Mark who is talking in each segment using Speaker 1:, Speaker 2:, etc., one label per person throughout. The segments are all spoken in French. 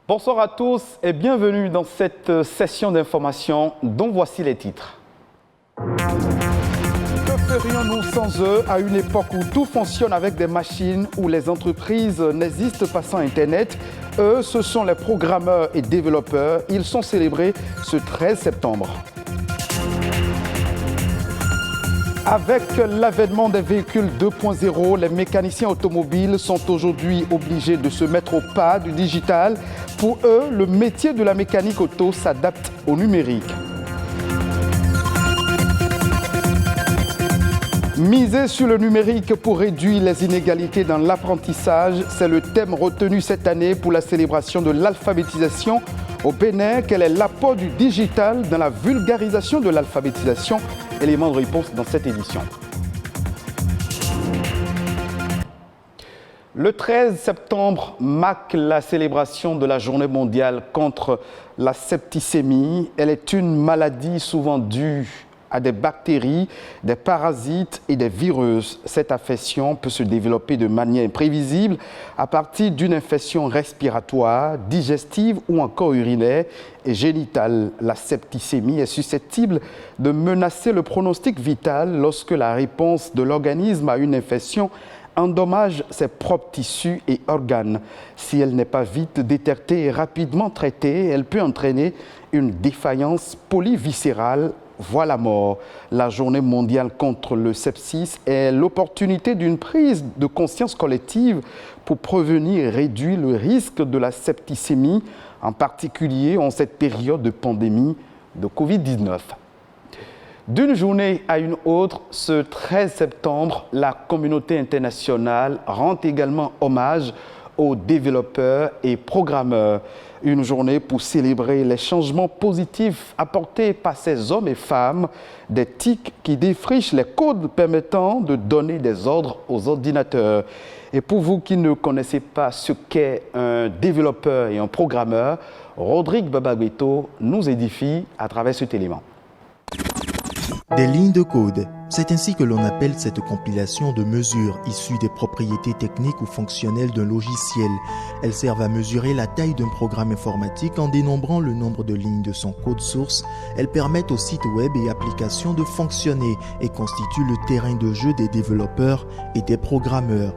Speaker 1: Bonsoir à tous et bienvenue dans cette session d'information dont voici les titres. Que ferions-nous sans eux à une époque où tout fonctionne avec des machines, où les entreprises n'existent pas sans Internet? Eux, ce sont les programmeurs et développeurs. Ils sont célébrés ce 13 septembre. Avec l'avènement des véhicules 2.0, les mécaniciens automobiles sont aujourd'hui obligés de se mettre au pas du digital. Pour eux, le métier de la mécanique auto s'adapte au numérique. Miser sur le numérique pour réduire les inégalités dans l'apprentissage, c'est le thème retenu cette année pour la célébration de l'alphabétisation au Bénin. Quel est l'apport du digital dans la vulgarisation de l'alphabétisation? Élément de réponse dans cette édition. Le 13 septembre marque la célébration de la journée mondiale contre la septicémie. Elle est une maladie souvent due à des bactéries, des parasites et des virus. Cette affection peut se développer de manière imprévisible à partir d'une infection respiratoire, digestive ou encore urinaire et génitale. La septicémie est susceptible de menacer le pronostic vital lorsque la réponse de l'organisme à une infection endommage ses propres tissus et organes. Si elle n'est pas vite détectée et rapidement traitée, elle peut entraîner une défaillance polyviscérale, voire la mort. La journée mondiale contre le sepsis est l'opportunité d'une prise de conscience collective pour prévenir et réduire le risque de la septicémie, en particulier en cette période de pandémie de Covid-19. D'une journée à une autre, ce 13 septembre, la communauté internationale rend également hommage aux développeurs et programmeurs. Une journée pour célébrer les changements positifs apportés par ces hommes et femmes, des TIC qui défrichent les codes permettant de donner des ordres aux ordinateurs. Et pour vous qui ne connaissez pas ce qu'est un développeur et un programmeur, Rodrigue Babagbeto nous édifie à travers cet élément.
Speaker 2: Des lignes de code, c'est ainsi que l'on appelle cette compilation de mesures issues des propriétés techniques ou fonctionnelles d'un logiciel. Elles servent à mesurer la taille d'un programme informatique en dénombrant le nombre de lignes de son code source. Elles permettent aux sites web et applications de fonctionner et constituent le terrain de jeu des développeurs et des programmeurs.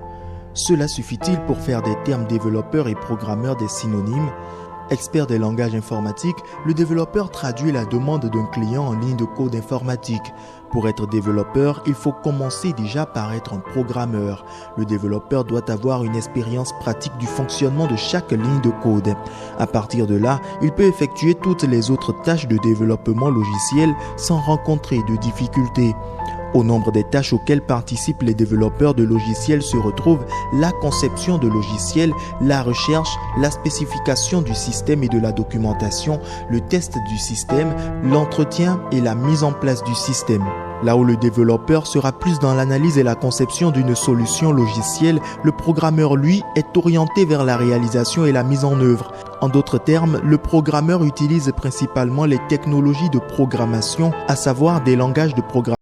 Speaker 2: Cela suffit-il pour faire des termes développeurs et programmeurs des synonymes? Expert des langages informatiques, le développeur traduit la demande d'un client en ligne de code informatique. Pour être développeur, il faut commencer déjà par être un programmeur. Le développeur doit avoir une expérience pratique du fonctionnement de chaque ligne de code. À partir de là, il peut effectuer toutes les autres tâches de développement logiciel sans rencontrer de difficultés. Au nombre des tâches auxquelles participent les développeurs de logiciels se retrouvent la conception de logiciels, la recherche, la spécification du système et de la documentation, le test du système, l'entretien et la mise en place du système. Là où le développeur sera plus dans l'analyse et la conception d'une solution logicielle, le programmeur, lui, est orienté vers la réalisation et la mise en œuvre. En d'autres termes, le programmeur utilise principalement les technologies de programmation, à savoir des langages de programmation.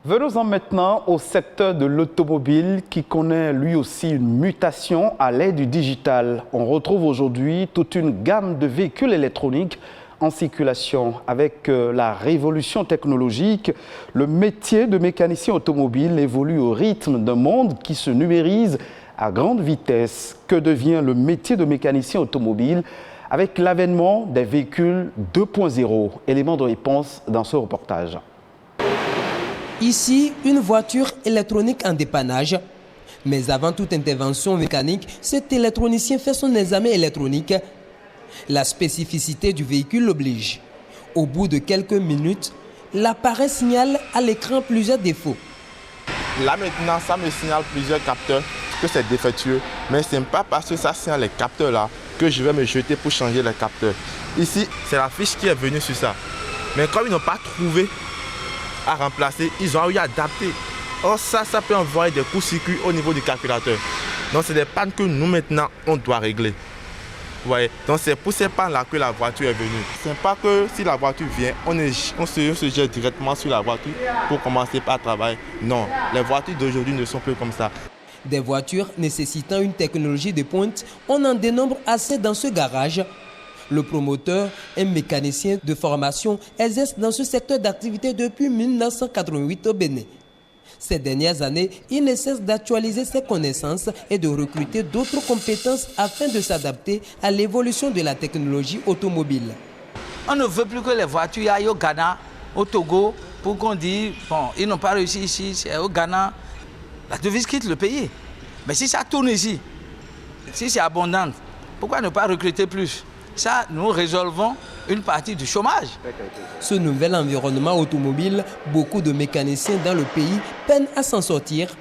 Speaker 1: Venons-en maintenant au secteur de l'automobile qui connaît lui aussi une mutation à l'ère du digital. On retrouve aujourd'hui toute une gamme de véhicules électroniques en circulation. Avec la révolution technologique, le métier de mécanicien automobile évolue au rythme d'un monde qui se numérise à grande vitesse. Que devient le métier de mécanicien automobile avec l'avènement des véhicules 2.0? Élément de réponse dans ce reportage.
Speaker 3: Ici, une voiture électronique en dépannage. Mais avant toute intervention mécanique, cet électronicien fait son examen électronique. La spécificité du véhicule l'oblige. Au bout de quelques minutes, l'appareil signale à l'écran plusieurs défauts.
Speaker 4: Là maintenant, ça me signale plusieurs capteurs que c'est défectueux. Mais ce n'est pas parce que ça signale les capteurs là que je vais me jeter pour changer les capteurs. Ici, c'est la fiche qui est venue sur ça. Mais comme ils n'ont pas trouvé à remplacer, ils ont eu à adapter. Or ça peut envoyer des courts-circuits au niveau du calculateur. Donc c'est des pannes que nous maintenant, on doit régler. Ouais. Donc c'est pour ces pannes-là que la voiture est venue. Ce n'est pas que si la voiture vient, on se jette directement sur la voiture pour commencer par travailler. Non, les voitures d'aujourd'hui ne sont plus comme ça.
Speaker 3: Des voitures nécessitant une technologie de pointe, on en dénombre assez dans ce garage. Le promoteur, un mécanicien de formation, exerce dans ce secteur d'activité depuis 1988 au Bénin. Ces dernières années, il ne cesse d'actualiser ses connaissances et de recruter d'autres compétences afin de s'adapter à l'évolution de la technologie automobile.
Speaker 5: On ne veut plus que les voitures aillent au Ghana, au Togo, pour qu'on dise, bon, ils n'ont pas réussi ici, c'est au Ghana. La devise quitte le pays. Mais si ça tourne ici, si c'est abondant, pourquoi ne pas recruter plus? Ça, nous résolvons une partie du chômage.
Speaker 3: Ce nouvel environnement automobile, beaucoup de mécaniciens dans le pays peinent à s'en sortir.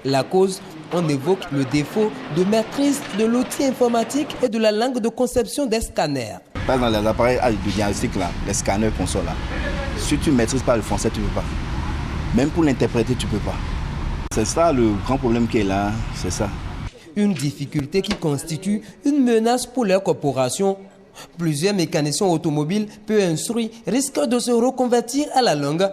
Speaker 3: La cause, on évoque le défaut de maîtrise de l'outil informatique et de la langue de conception des scanners.
Speaker 6: Par exemple, les appareils de diagnostic, là, les scanners consoles, là, si tu ne maîtrises pas le français, tu ne peux pas. Même pour l'interpréter, tu ne peux pas. C'est ça le grand problème qui est là, c'est ça.
Speaker 3: Une difficulté qui constitue une menace pour leur corporation. Plusieurs mécaniciens automobiles peu instruits risquent de se reconvertir à la longue.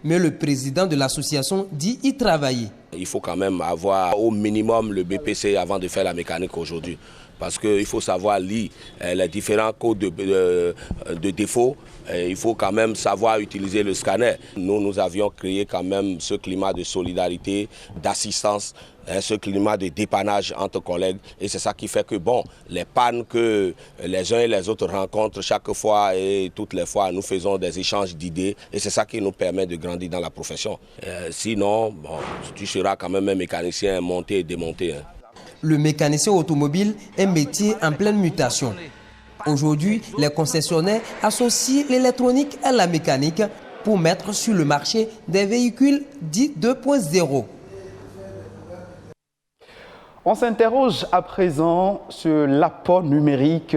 Speaker 3: Mais le président de l'association dit y travailler.
Speaker 7: Il faut quand même avoir au minimum le BPC avant de faire la mécanique aujourd'hui. Parce qu'il faut savoir lire les différents codes de défaut. Il faut quand même savoir utiliser le scanner. Nous avions créé quand même ce climat de solidarité, d'assistance, ce climat de dépannage entre collègues. Et c'est ça qui fait que, bon, les pannes que les uns et les autres rencontrent chaque fois et toutes les fois, nous faisons des échanges d'idées. Et c'est ça qui nous permet de grandir dans la profession. Sinon, bon, tu seras quand même un mécanicien monté et démonté. Hein.
Speaker 3: Le mécanicien automobile est un métier en pleine mutation. Aujourd'hui, les concessionnaires associent l'électronique à la mécanique pour mettre sur le marché des véhicules dits 2.0.
Speaker 1: On s'interroge à présent sur l'apport du numérique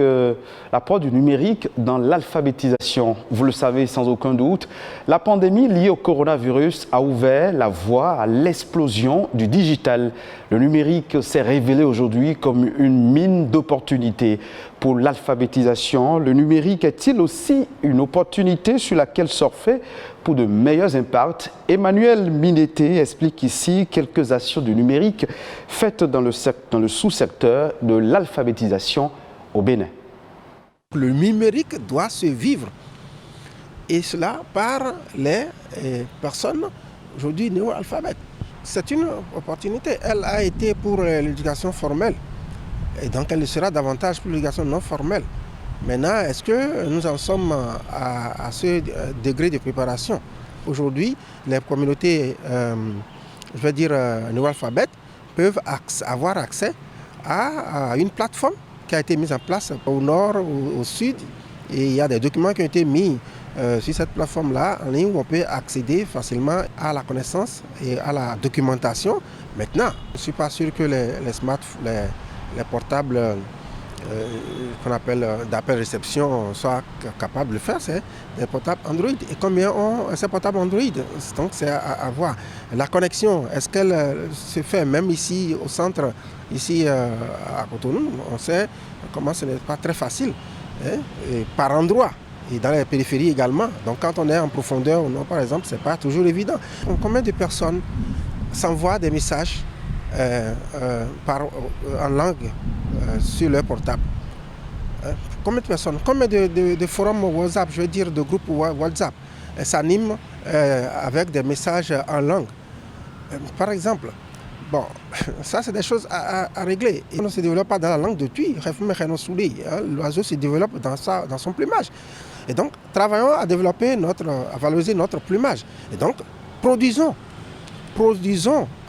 Speaker 1: dans l'alphabétisation. Vous le savez sans aucun doute, la pandémie liée au coronavirus a ouvert la voie à l'explosion du digital. Le numérique s'est révélé aujourd'hui comme une mine d'opportunités pour l'alphabétisation. Le numérique est-il aussi une opportunité sur laquelle surfer pour de meilleurs impacts? Emmanuel Mineté explique ici quelques actions du numérique faites dans le sous-secteur de l'alphabétisation au Bénin.
Speaker 8: Le numérique doit se vivre, et cela par les personnes aujourd'hui néo-alphabètes. C'est une opportunité. Elle a été pour l'éducation formelle, et donc elle le sera davantage pour l'éducation non formelle. Maintenant, est-ce que nous en sommes à ce degré de préparation? Aujourd'hui, les communautés, néo-alphabètes peuvent avoir accès à une plateforme qui a été mise en place au nord, au sud, et il y a des documents qui ont été mis sur cette plateforme-là en ligne où on peut accéder facilement à la connaissance et à la documentation. Maintenant, je ne suis pas sûr que les portables qu'on appelle d'appel-réception soient capables de le faire. C'est des portables Android. Et combien ont ces portables Android? Donc c'est à voir. La connexion, est-ce qu'elle se fait même ici au centre, ici à Cotonou? On sait comment ce n'est pas très facile, hein, et par endroit. Et dans les périphéries également. Donc quand on est en profondeur ou non, par exemple, ce n'est pas toujours évident. Combien de personnes s'envoient des messages en langue sur leur portable? Combien de personnes, combien de forums WhatsApp, je veux dire de groupes WhatsApp, s'animent avec des messages en langue? Par exemple, bon, ça c'est des choses à régler. Et on ne se développe pas dans la langue de Tui, l'oiseau se développe dans son plumage. Et donc, travaillons à valoriser notre plumage. Et donc, produisons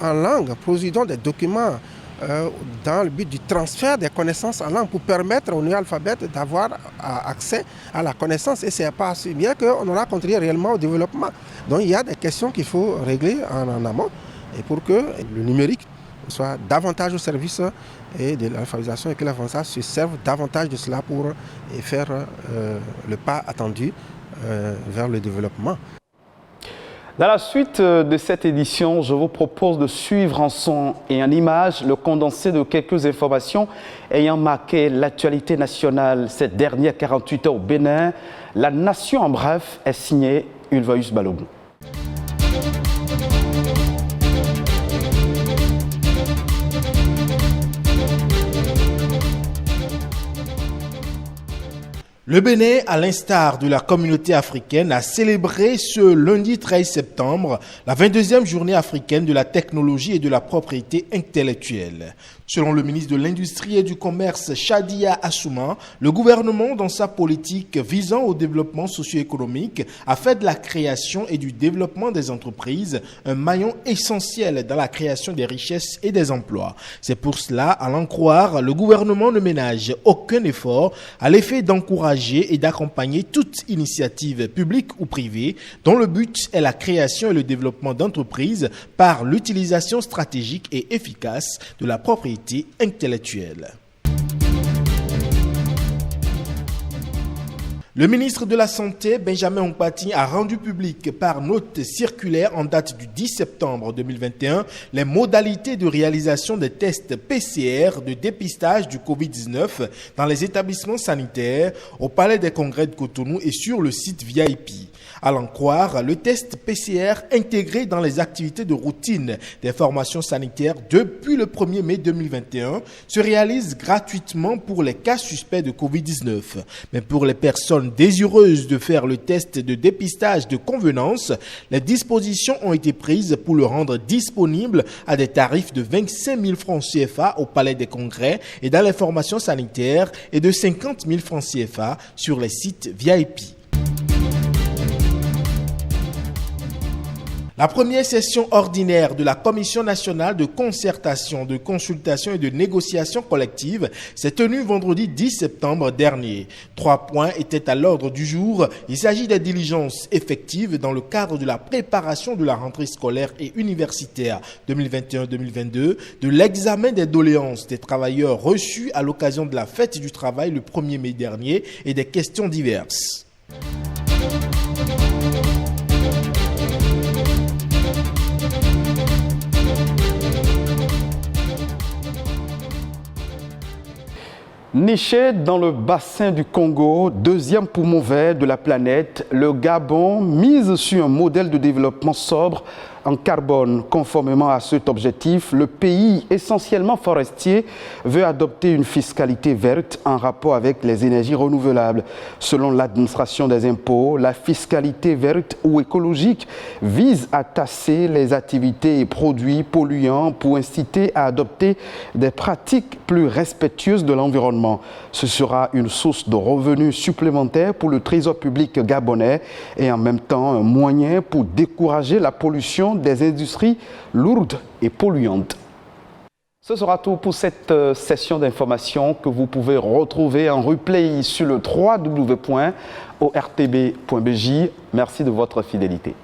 Speaker 8: en langue, produisons des documents dans le but du transfert des connaissances en langue pour permettre aux néo-alphabètes d'avoir accès à la connaissance. Et c'est pas si bien qu'on aura contribué réellement au développement. Donc il y a des questions qu'il faut régler en amont et pour que le numérique soit davantage au service et de l'alphabétisation et que l'apprentissage se serve davantage de cela pour faire le pas attendu vers le développement.
Speaker 1: Dans la suite de cette édition, je vous propose de suivre en son et en image le condensé de quelques informations ayant marqué l'actualité nationale ces dernières 48 heures au Bénin. La Nation en bref est signée Ulvaeus Balogun.
Speaker 9: Le Bénin, à l'instar de la communauté africaine, a célébré ce lundi 13 septembre la 22e journée africaine de la technologie et de la propriété intellectuelle. Selon le ministre de l'Industrie et du Commerce, Shadia Assouma, le gouvernement, dans sa politique visant au développement socio-économique, a fait de la création et du développement des entreprises un maillon essentiel dans la création des richesses et des emplois. C'est pour cela, à l'en croire, le gouvernement ne ménage aucun effort à l'effet d'encourager et d'accompagner toute initiative publique ou privée dont le but est la création et le développement d'entreprises par l'utilisation stratégique et efficace de la propriété intellectuelle. Le ministre de la Santé, Benjamin Nkpati, a rendu public par note circulaire en date du 10 septembre 2021 les modalités de réalisation des tests PCR de dépistage du Covid-19 dans les établissements sanitaires, au Palais des Congrès de Cotonou et sur le site VIP. À l'en croire, le test PCR intégré dans les activités de routine des formations sanitaires depuis le 1er mai 2021 se réalise gratuitement pour les cas suspects de Covid-19. Mais pour les personnes désireuses de faire le test de dépistage de convenance, les dispositions ont été prises pour le rendre disponible à des tarifs de 25 000 francs CFA au Palais des Congrès et dans les formations sanitaires et de 50 000 francs CFA sur les sites VIP. La première session ordinaire de la Commission nationale de concertation, de consultation et de négociation collective s'est tenue vendredi 10 septembre dernier. 3 points étaient à l'ordre du jour. Il s'agit des diligences effectives dans le cadre de la préparation de la rentrée scolaire et universitaire 2021-2022, de l'examen des doléances des travailleurs reçus à l'occasion de la fête du travail le 1er mai dernier et des questions diverses.
Speaker 1: Niché dans le bassin du Congo, deuxième poumon vert de la planète, le Gabon mise sur un modèle de développement sobre en carbone. Conformément à cet objectif, le pays, essentiellement forestier, veut adopter une fiscalité verte en rapport avec les énergies renouvelables. Selon l'administration des impôts, la fiscalité verte ou écologique vise à tasser les activités et produits polluants pour inciter à adopter des pratiques plus respectueuses de l'environnement. Ce sera une source de revenus supplémentaires pour le trésor public gabonais et en même temps un moyen pour décourager la pollution des industries lourdes et polluantes. Ce sera tout pour cette session d'information que vous pouvez retrouver en replay sur le www.ortb.bj. Merci de votre fidélité.